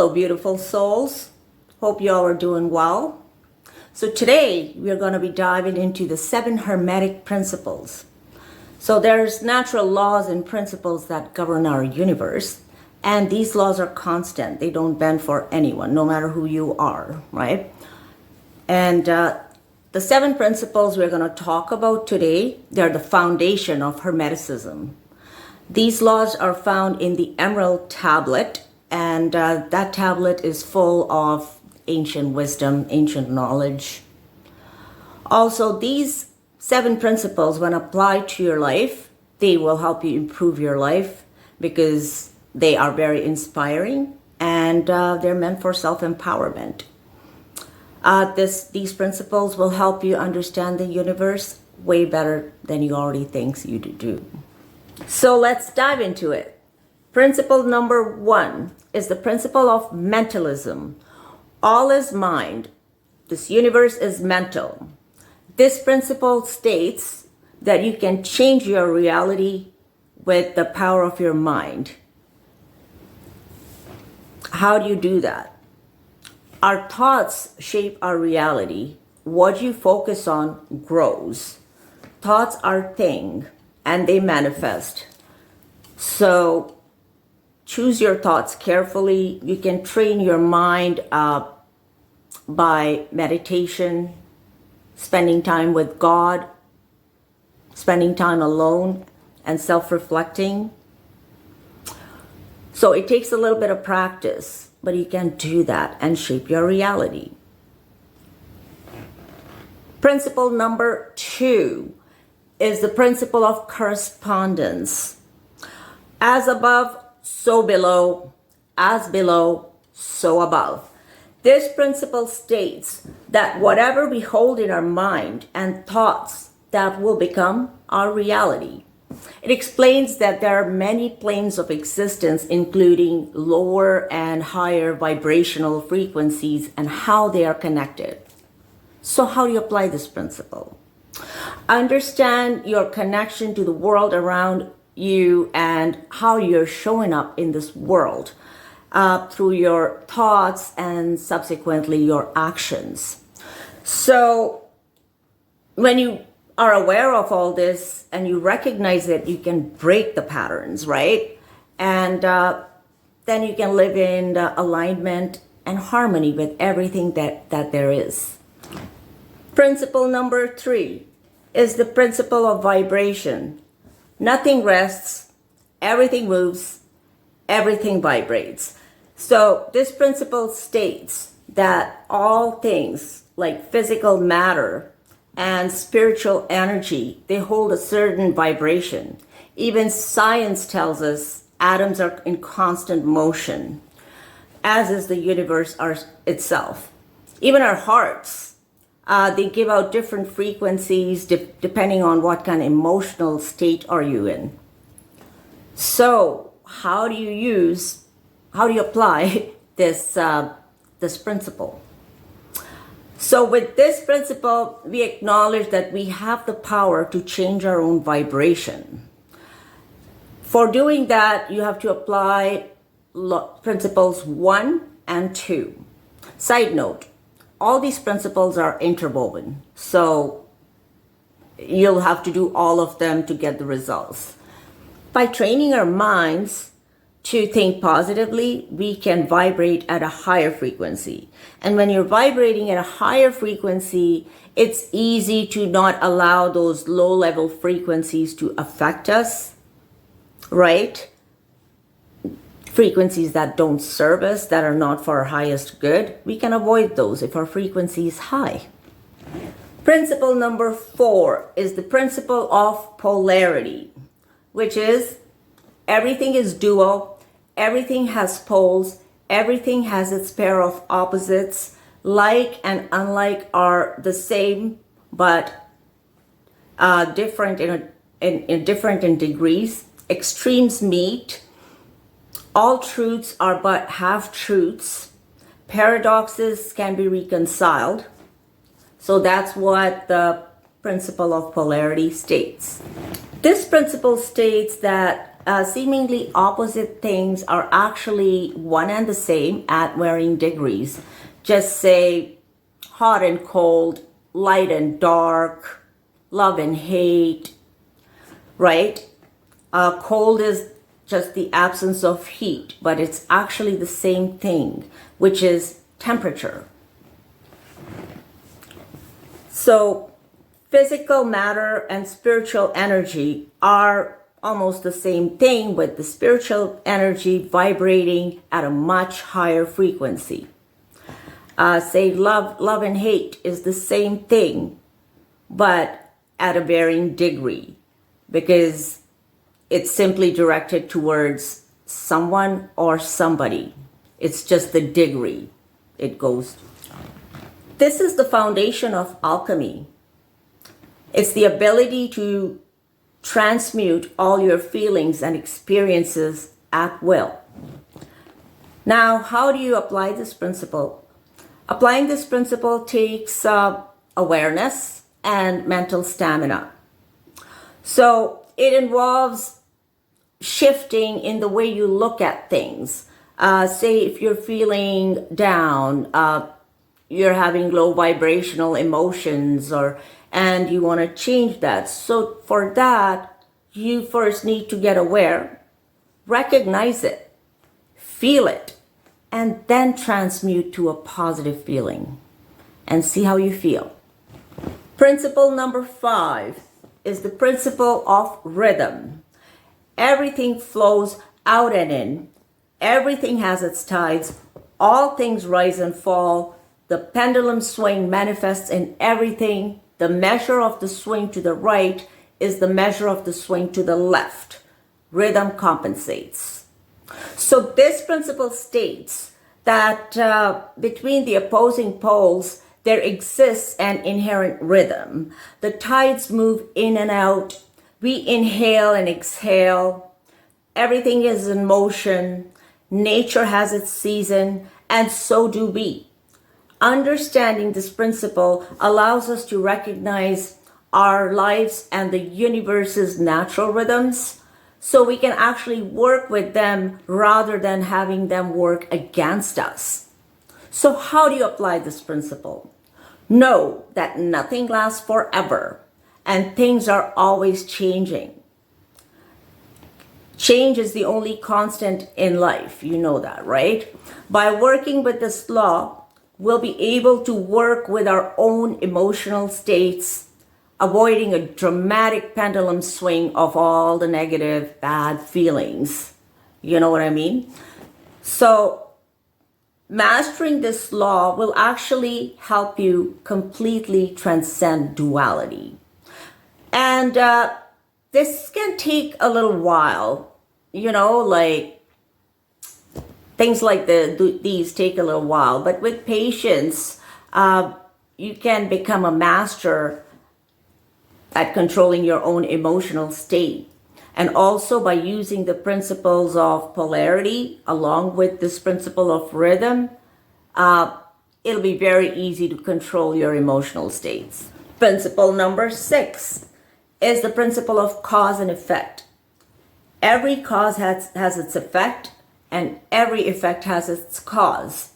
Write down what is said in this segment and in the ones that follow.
Hello, beautiful souls. Hope you all are doing well. So today we're going to be diving into the 7 Hermetic Principles. So there's natural laws and principles that govern our universe, and these laws are constant. They don't bend for anyone, no matter who you are, right? And the 7 principles we're going to talk about today, they're the foundation of Hermeticism. These laws are found in the Emerald Tablet, and that tablet is full of ancient wisdom, ancient knowledge. Also, these 7 principles, when applied to your life, they will help you improve your life because they are very inspiring and they're meant for self-empowerment. These principles will help you understand the universe way better than you already think you do. So let's dive into it. Principle number 1 is the principle of mentalism. All is mind. This universe is mental. This principle states that you can change your reality with the power of your mind. How do you do that? Our thoughts shape our reality. What you focus on grows. Thoughts are things and they manifest. So choose your thoughts carefully. You can train your mind by meditation, spending time with God, spending time alone, and self-reflecting. So it takes a little bit of practice, but you can do that and shape your reality. Principle number 2 is the principle of correspondence. As above, so below, as below, so above. This principle states that whatever we hold in our mind and thoughts, that will become our reality. It explains that there are many planes of existence, including lower and higher vibrational frequencies and how they are connected. So how do you apply this principle? Understand your connection to the world around you and how you're showing up in this world through your thoughts and subsequently your actions. So when you are aware of all this and you recognize that you can break the patterns, right? And then you can live in alignment and harmony with everything that there is. Principle number 3 is the principle of vibration. Nothing rests, everything moves, everything vibrates. So this principle states that all things like physical matter and spiritual energy, they hold a certain vibration. Even science tells us atoms are in constant motion, as is the universe itself. Even our hearts, they give out different frequencies depending on what kind of emotional state are you in. So how do you apply this principle? So with this principle, we acknowledge that we have the power to change our own vibration. For doing that, you have to apply principles 1 and 2. Side note, all these principles are interwoven, so you'll have to do all of them to get the results. By training our minds to think positively, we can vibrate at a higher frequency. And when you're vibrating at a higher frequency, it's easy to not allow those low-level frequencies to affect us, right? Frequencies that don't serve us, that are not for our highest good, we can avoid those if our frequency is high. Principle number 4 is the principle of polarity, which is everything is dual, everything has poles, everything has its pair of opposites. Like and unlike are the same, but different in degrees. Extremes meet. All truths are but half-truths. Paradoxes can be reconciled. So that's what the principle of polarity states. This principle states that seemingly opposite things are actually one and the same at varying degrees. Just say hot and cold, light and dark, love and hate, right? Cold is just the absence of heat, but it's actually the same thing, which is temperature. So physical matter and spiritual energy are almost the same thing, with the spiritual energy vibrating at a much higher frequency. Say love and hate is the same thing, but at a varying degree, because it's simply directed towards someone or somebody. It's just the degree it goes. This is the foundation of alchemy. It's the ability to transmute all your feelings and experiences at will. Now, how do you apply this principle? Applying this principle takes awareness and mental stamina. So it involves shifting in the way you look at things. Say if you're feeling down, you're having low vibrational emotions, and you want to change that. So for that, you first need to get aware, recognize it, feel it, and then transmute to a positive feeling and see how you feel. Principle number 5 is the principle of rhythm. Everything flows out and in. Everything has its tides. All things rise and fall. The pendulum swing manifests in everything. The measure of the swing to the right is the measure of the swing to the left. Rhythm compensates. So this principle states that between the opposing poles, there exists an inherent rhythm. The tides move in and out. We inhale and exhale. Everything is in motion. Nature has its season, and so do we. Understanding this principle allows us to recognize our lives and the universe's natural rhythms, so we can actually work with them rather than having them work against us. So how do you apply this principle? Know that nothing lasts forever and things are always changing. Change is the only constant in life. You know that, right? By working with this law, we'll be able to work with our own emotional states, avoiding a dramatic pendulum swing of all the negative, bad feelings. You know what I mean? So mastering this law will actually help you completely transcend duality. And this can take a little while, like things like these take a little while, but with patience, you can become a master at controlling your own emotional state. And also by using the principles of polarity along with this principle of rhythm, it'll be very easy to control your emotional states. Principle number 6 is the principle of cause and effect. Every cause has its effect, and every effect has its cause.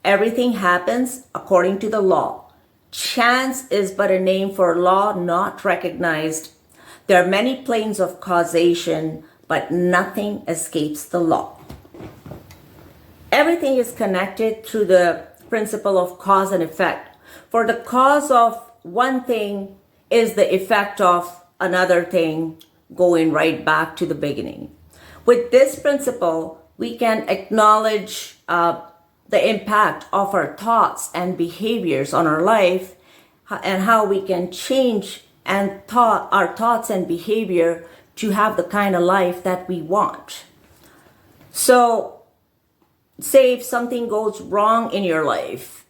Everything happens according to the law. Chance is but a name for a law not recognized. There are many planes of causation, but nothing escapes the law. Everything is connected through the principle of cause and effect. For the cause of one thing is the effect of another thing, going right back to the beginning. With this principle, we can acknowledge the impact of our thoughts and behaviors on our life, and how we can change our thoughts and behavior to have the kind of life that we want. So say if something goes wrong in your life,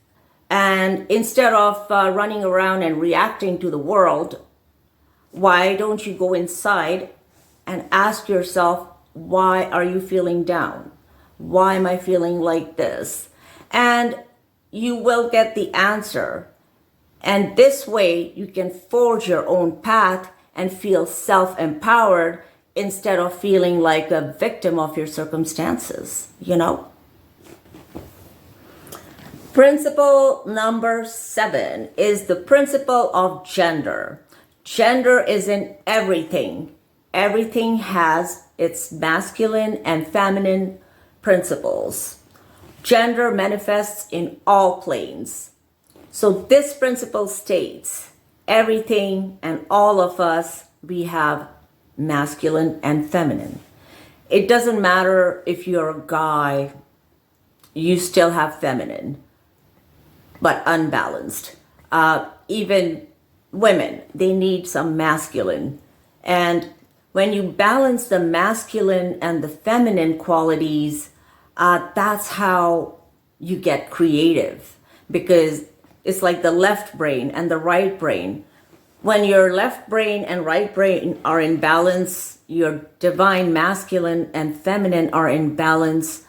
and instead of running around and reacting to the world, why don't you go inside and ask yourself, why are you feeling down? Why am I feeling like this? And you will get the answer. And this way you can forge your own path and feel self-empowered instead of feeling like a victim of your circumstances, you know? Principle number 7 is the principle of gender. Gender is in everything. Everything has its masculine and feminine principles. Gender manifests in all planes. So this principle states everything and all of us, we have masculine and feminine. It doesn't matter if you're a guy, you still have feminine, but unbalanced. Even women, they need some masculine. And when you balance the masculine and the feminine qualities, that's how you get creative, because it's like the left brain and the right brain. When your left brain and right brain are in balance, your divine masculine and feminine are in balance,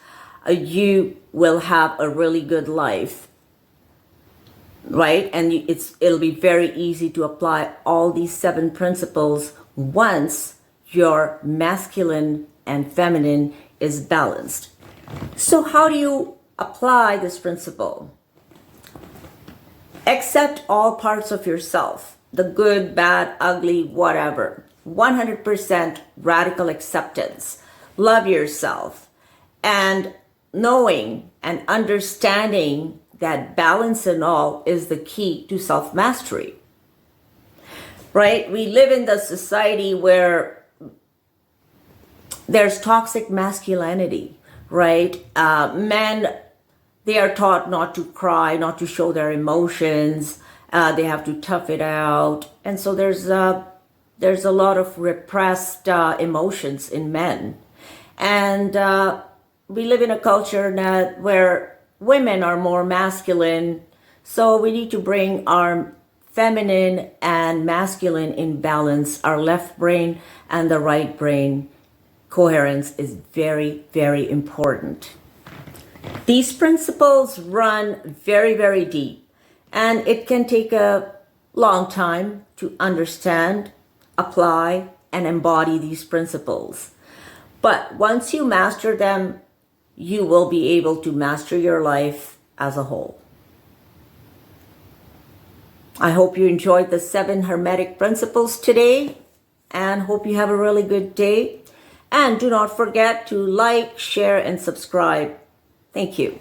you will have a really good life, right? And it'll be very easy to apply all these 7 principles once your masculine and feminine is balanced. So how do you apply this principle? Accept all parts of yourself, the good, bad, ugly, whatever. 100% radical acceptance. Love yourself. And knowing and understanding that balance in all is the key to self-mastery. Right? We live in the society where there's toxic masculinity, right? Men, they are taught not to cry, not to show their emotions. They have to tough it out. And so there's a lot of repressed emotions in men. And we live in a culture now where women are more masculine. So we need to bring our feminine and masculine in balance. Our left brain and the right brain coherence is very, very important. These principles run very, very deep, and it can take a long time to understand, apply, and embody these principles. But once you master them, you will be able to master your life as a whole. I hope you enjoyed the 7 Hermetic Principles today, and hope you have a really good day. And do not forget to like, share, and subscribe. Thank you.